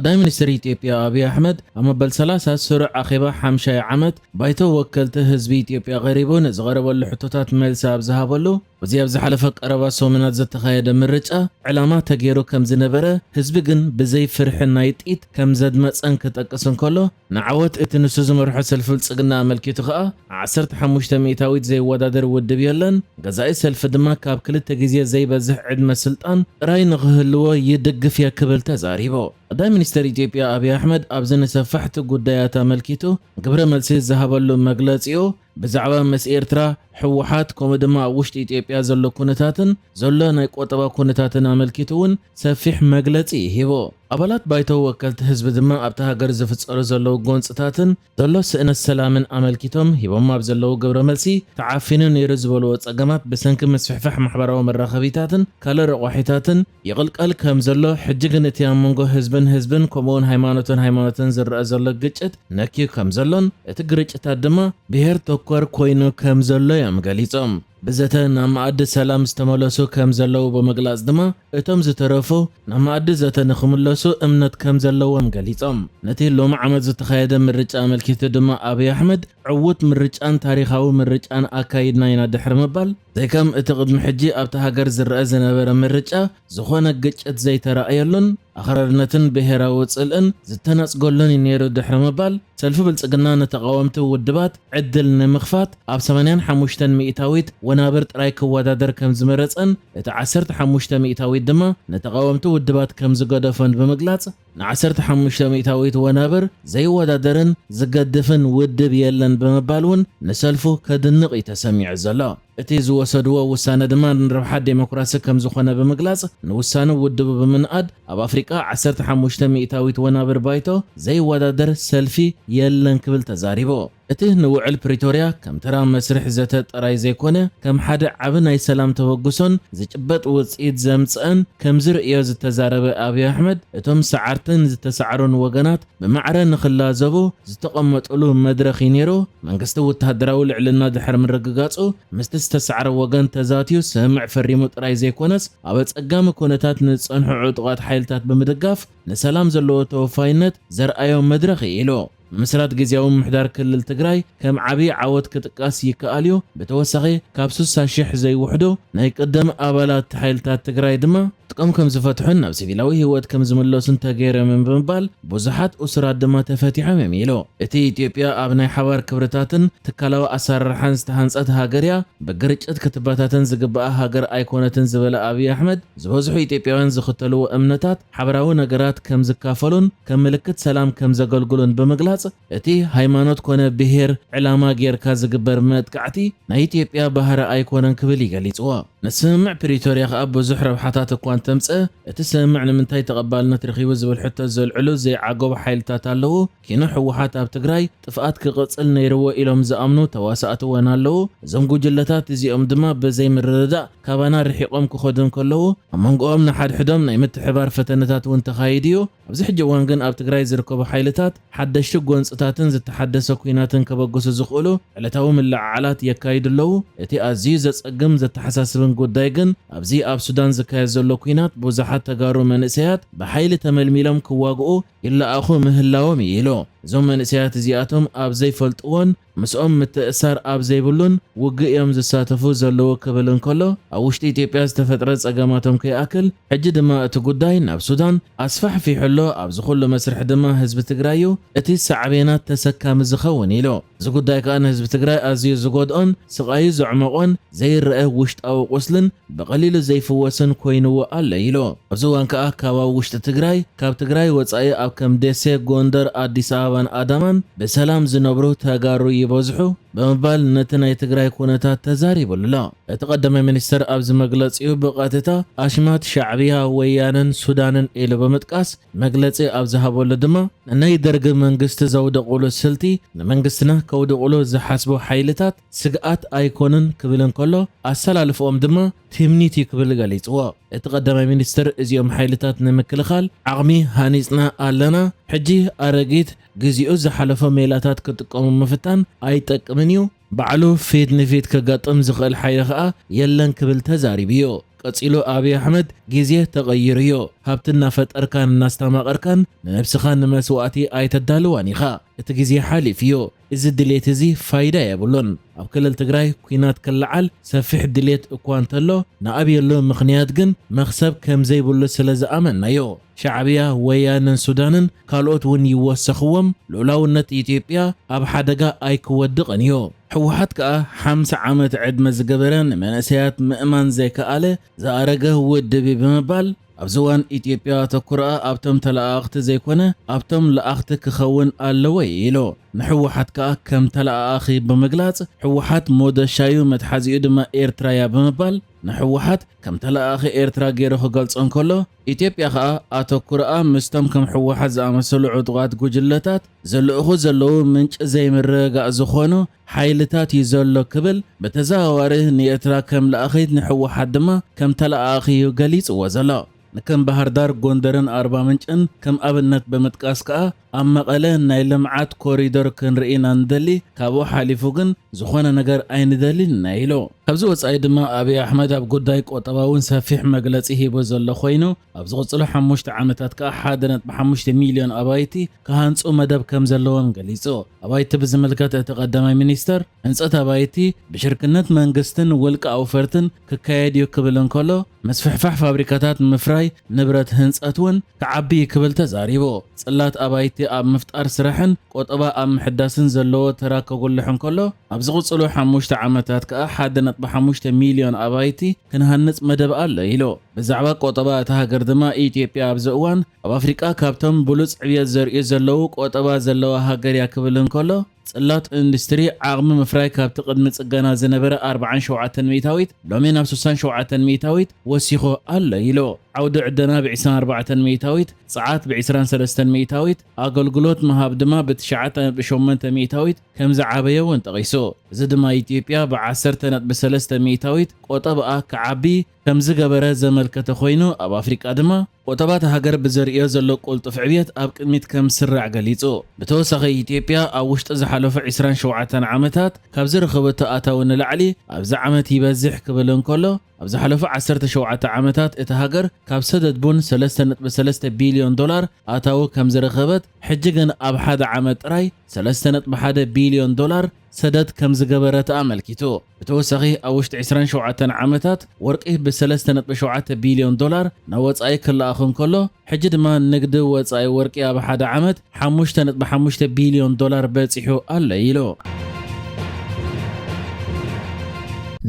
قدام منستر إثيوبيا أبي أحمد أما بالثلاثة سرع أخيبا حمشة عمد بايتو وكلته حزب إثيوبيا غريبون زغرب الحطوطات ملسا بزهابلو وزي أبز حلفك أربع سومنات زت خيادة من رجعة علامات تغييرو كم زنبرة حزبجن بزي فرح النايت إيت كم زد مسأن كتقسن كله نعوت اتنسوز مرحو سلفل سقنا ملكيتو خا عسرت حموشتا ميتاويت زي ودادر ودبيلن غزاي سلف دما كاب كلتا غزيه زي بزح عدم سلطان راي نغهلو يدقف يا كبل تزاريبو قدام منستر إثيوبيا أبي أحمد أبزن سفحت قداياتا ملكيتو قبر ملسي زهبلو مغلصيو بزعبا مس إيرترا حوحات كومدما وشت إثيوبيا زلو كونتاتن زلو ناي قطبا كونتاتن ملكيتون سفح مغلصي هيبو أبالات بايتو وكلت حزب دما أبتا هاجر زفصلو زلو غونصتاتن زلو سئن السلامن أملكيتهم هيبوما بزلو قبر ملسي تعافينن يرزبلو صقمات بسنك مسفحفح محبراو مرخبيتاتن كالر رقاحيتاتن يقلقل كم زلو حجغن اتيامونغو حزبن كومون هايمانوتن زرأ زلو ግጭት ነኪ ከም ዘሎን እቲ ግጭታት ድማ ብሄር ተኮር ኮይኑ ከም ዘሎ የምገሊጾም بزته نامعد سلام استملسو كم زلو بمغلاص دما اتم زترفو نامعد زته نخملسو امنت كم زلو مغليصم نتي لوم عمد زتخايده مرጫ ملكيت دما ابي احمد عوت مرጫان تاريخاو مرጫان اكايدنا ينا دحر مبال زي كم اتقدم حجي ابتا هاجر زرأ زنبر مرጫ زخونه ግጭት زي ترايلن اخررنتن بهراو صلن زتنص قولن ينيرو دحر مبال سلف بالصقنا نتقاومت ودبات عدل نمخفات اب 85 مئتاويت ونابر طراي كوادادر كم زمرصن اتعسرت 5 مئتاويت دما نتقاومت ودبات كم زغدفن بمغلاص نعسرت 5 مئتاويت ونابر زي ودادرن زغدفن ودب يلن بمبالون نسلفو كدنق يتسمع زلا اتي زوسدو وسانه دما نربح ديمقراسي كم زخونه بمغلاص نوسانه ودب بمنقد اب افريقيا 15 مئتاويت ونابر بايتو زي ودادر سلفي يلن كبل تزاريبو اتي نوعل بريتوريا كم ترى مسرح زته طراي زيكونه كم حدا عبناي سلام توغسون زጭበጥ ውጽኢት ዘምጽአን كم زرئيو زتزارب ابي احمد اتم سعرتن زتسعرون وغنات بمعرن نخلازبو زتقمطلو مدرخ ينيرو منغست وتهدراو لعلنا دحر مرغغاصو مستستسعر وغن تزاتيو سمع فريمو طراي زيكونس اب صقام كونتات نصنحو عطقات حيلتات بمدغاف نسلام زلو توفاينت زرأيو مدرخ يلو مسرات غزياو محدار كلل تግራይ كم عبي عوت كتقاس يكاليو بتوسخي كابسوس شح زي وحدو ناي قدم ابالات حيلتات تግራይ دما ጥቅም ከም ዝፈትሑን ናብ ሲቪላዊ ህይወት ከም ዝመለሱን ተገይረምን ብምባል ብዙሓት እስራት ድማ ተፈቲሖም የሚሎ እቲ ኢትዮጵያ ኣብ ናይ ሓባር ክብረታትን ትካላዊ ኣሰራርሓን ዝተሃንጸት ሃገርያ በግርጭት ክትባታትን ዝግባእ ሃገር ኣይኮነትን ዝበለ አብይ አሕመድ ዝበዝሑ ኢትዮጵያውያን ዝኽተልዎ እምነታት ሓበራዊ ነገራት ከም ዝካፈሉን ከም ምልክት ሰላም ከም ዘገልግሉን ብምግላጽ እቲ ሃይማኖት ኮነ ብሄር ዕላማ ጌርካ ዝግበር መጥቃዕቲ ናይ ኢትዮጵያ ባህረ ኣይኮነን ክብል ይገልጽዎ نسمع بريتوريا خاب بزح ربحاتات اكوان تمصه اتسمع لمنتاي تقبالنا ترخيو زبل حتى زلعلو زي عقوب حيلتات اللو كينو حوحات اب تግራይ ጥፍአት ክቅጽል ነይርዎ ኢሎም ዝኣምኑ ተዋሳኣት ወናለው ዘምጉ ጅለታት እዚኦም ድማ በዘይ ምርዳ ካባና ርሒቆም ክኸዱን ከለው ኣመንጎኦም ንሓድሕዶም ናይ ምትሕባር ፈተነታት ወን ተኻይድዩ ኣብዚ ሕጂ እዋን ግን ኣብ ትግራይ ዝርከቡ ሓይልታት ሓደሽቲ ጎንፅታትን ዝተሓደሰ ኩናትን ከበግሱ ዝኽእሉ ዕለታዊ ምልዕዓላት የካይድለው እቲ ኣዝዩ ዘጸግም ዘተሓሳስብን ጉዳይ ግን ኣብዚ ኣብ ሱዳን ዝካየድ ዘሎ ኩናት ብዙሓት ተጋሩ መንእሰያት ብሓይሊ ተመልሚሎም ክዋግኡ ይለኣኹ ምህላዎም ኢሎ እዞም መንእሰያት እዚኣቶም ኣብ ዘይፈልጥዎን مسኦም ምትእሳር ኣብ ዘይብሉን ውግእዮም ዝሳተፉ ዘለዎ ክብልን ከሎ ኣብ ውሽጢ ኢትዮጵያ ዝተፈጥረ ጸገማቶም ከይኣክል ሕጂ ድማ እቲ ጉዳይ ናብ ሱዳን ኣስፋሕፊሕሎ ኣብ ዝኹሉ መስርሕ ድማ ህዝቢ ትግራይ እቲ ሰዓቤናት ተሰካሚ ዝኸውን ኢሎ እዚ ጉዳይ ከዓ ህዝቢ ትግራይ ኣዝዩ ዝጎድኦን ስቃዩ ዝዕመቆን ዘይርአ ውሽጣዊ ቁስልን በቀሊሉ ዘይፍወስን ኮይኑዎ ኣለ ኢሎ ኣብዚ እዋን ከዓ ካብ ውሽጢ ትግራይ ካብ ትግራይ ወጻኢ ኣብ ከም ደሴ ጎንደር ኣዲስ አበባን ኣዳማን በሰላም ዝነብሩ ተጋሩ ይበዝሑ በመባል ነትናይ ትግራይ ኩነታት ተዛሪቡላ ተቀደመ ሚኒስተር ኣብዚ መግለጺኡ በቀጥታ አሽማት ሻዕቢያ ወያነን ሱዳንን ኢሉ በመጥቃስ መግለጺ ኣብ ዝሃበሉ ድማ ናይ ደርግ መንግስት ዘውደቁሉ ስልቲ ንመንግስትና ከውደቁሉ ዝሓስቡ ሓይልታት ስግኣት ኣይኮንን ክብልን ከሎ ኣሰላልፎም ድማ ቲምኒቲ ክብል ገሊጽዎ ተቀደመ ሚኒስተር እዚኦም ሓይልታት ንምክልኻል ዓቕሚ ሃኒጽና ኣለና ሕጂ ኣረጊት ግዚኡ ዝሓለፈ ሜላታት ክጥቀሙ መፍታን ኣይጠቅምን እዩ ባዕሉ ፊት ንፊት ከጋጥም ዝኽእል ሓይል ከዓ የለን ክብል ተዛሪብዮ ቀፂሉ አብይ አሕመድ ግዜ ተቀይርዮ ሃብትና ፈጠርካን እናስተማቀርካን ንነብስኻ ንመስዋእቲ ኣይተዳልዋን ኢኻ እቲ ግዜ ሓሊፍዮ እዚ ድሌት እዚ ፋይዳ የብሎን ኣብ ክልል ትግራይ ኩናት ከለዓል ሰፊሕ ድሌት እኳ እንተሎ ንኣብየሎ ምኽንያት ግን መኽሰብ ከም ዘይብሉ ስለ ዝኣመናዮ ሻዕብያ ወያነን ሱዳንን ካልኦት እውን ይወሰኽዎም ልኡላውነት ኢትዮጵያ ኣብ ሓደጋ ኣይክወድቕን እዮ ሕወሓት ከዓ 50 ዓመት ዕድመ ዝገበረ ንመንእሰያት ምእማን ዘይከኣለ ዝኣረገ ውድብ ብምባል ኣብ ዝዋን ኢትዮጵያ ተኩርአ ኣብቶም ተለኣኽቲ ዘይኮነ ኣብቶም ለኣኽቲ ክኸውን ኣለዎ ኢሎ ንሕወሓት ከዓ ከም ተለኣኺ ብምግላጽ ሕወሓት ሞደሻዩ መትሓዚኡ ድማ ኤርትራ እያ ብምባል ንሕወሓት ከም ተለኣኺ ኤርትራ ገይሩ ክገልጾ እንከሎ ኢትዮጵያ ከዓ ኣተኩርአ ምስቶም ከም ሕወሓት ዝኣመሰሉ ዕጡቓት ጉጅለታት ዘለእኹ ዘለዉ ምንጭ ዘይምርግጋእ ዝኾኑ ሓይልታት እዩ ዘሎ ክብል በተዘዋዋሪ ንኤርትራ ከም ለኣኺት ንሕወሓት ድማ ከም ተለኣኺ ገሊጽዎ ዘሎ ንከም ባህር ዳር ጎንደርን ኣርባ ምንጭን ከም ኣብነት በመጥቃስ ከዓ ኣብ መቐለ ናይ ልምዓት ኮሪዶር ክንርኢና ንደሊ ካብኡ ሓሊፉ ግን ዝኾነ ነገር ኣይንደሊን ኢሎ ካብዚ ወፃኢ ድማ አብይ አሕመድ ኣብ ጉዳይ ቆጠባውን ሰፊሕ መግለጺ ሂቦ ዘሎ ኮይኑ ኣብ ዝቕፅሉ 5 ዓመታት ከዓ 1.5 ሚልዮን ኣባይቲ ክሃንጹ መደብ ከም ዘለዎም ገሊጹ ኣባይቲ ብዝምልከት እቲ ቀዳማይ ሚኒስተር ህንፀት ኣባይቲ ብሽርክነት መንግስትን ውልቀ ኣውፈርትን ክካየድ እዩ ክብል እንከሎ መስፍሕፋሕ ፋብሪካታት ምፍራይ ንብረት ህንፀት እውን ክዓቢ ክብል ተዛሪቦ ጽላት ኣባይቲ ኣብ ምፍጣር ስራሕን ቆጠባ ኣብ ምሕዳስን ዘለዎ ተራ ከጉልሕ እንከሎ ኣብ ዝቕፅሉ 5 ዓመታት ከዓ 1.5 ሚልዮን ኣባይቲ ክንሃንጽ መደብ ኣሎ ኢሎ ብዛዕባ ቆጠባ እታ ሃገር ድማ ኢትዮጵያ ኣብ ዝእዋን ኣብ ኣፍሪቃ ካብቶም ብሉጽ ዕብየት ዘርእዩ ዘለዉ ቆጠባ ዘለዋ ሃገር እያ ክብል እንከሎ ጽላት ኢንዱስትሪ ዓቕሚ ምፍራይ ካብቲ ቅድሚ ጽገና ዝነበረ 47 ሚእታዊት ሎሚ ናብ 67 ሚእታዊት ወሲኹ ኣሎ ኢሎ ዓውዲ ዕደና ብ24 ሚእታዊት ፀዓት ብ23 ሚእታዊት ኣገልግሎት መሃብ ድማ ብ9.8 ሚእታዊት ከም ዝዓበየ እውን ጠቒሱ እዚ ድማ ኢትዮጵያ ብ10.3 ሚእታዊት ቆጠባኣ ክዓቢ ከም ዝገበረ ዘመልከተ ኮይኑ ኣብ ኣፍሪቃ ድማ ቆጠባት ሃገር ብዘርእዮ ዘሎ ቁልጡፍ ዕብየት ኣብ ቅድሚት ከም ስራዕ ገሊጹ ብተወሳኺ ኢትዮጵያ ኣብ ውሽጢ ዝሓለፈ 27 ዓመታት ካብ ዝረኸበቶ ኣታዊ ንላዕሊ ኣብዚ ዓመት ይበዝሕ ክብል እንከሎ ኣብ ዝሓለፈ 17 ዓመታት እቲ ሃገር ካብ ሰደድ ቡን 3.3 ቢልዮን ዶላር ኣታዊ ከም ዝረኸበት ሕጂ ግን ኣብ ሓደ ዓመት ጥራይ 3.1 ቢልዮን ዶላር ሰደድ ከም ዝገበረት ኣመልኪቱ ብተወሳኺ ኣብ ውሽጢ 27 ዓመታት ወርቂ ብ3.7 ቢልዮን ዶላር ናብ ወጻኢ ክለኣኽ እንከሎ ሕጂ ድማ ንግዲ ወጻኢ ወርቂ ኣብ ሓደ ዓመት 5.5 ቢልዮን ዶላር በፂሑ ኣሎ ኢሎ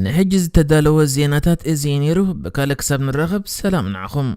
ንሕጂ ዝተዳለወ ዜናታት እዚ ነይሩ ብካልእ ክሳብ ንራኸብ ሰላም ንዓኹም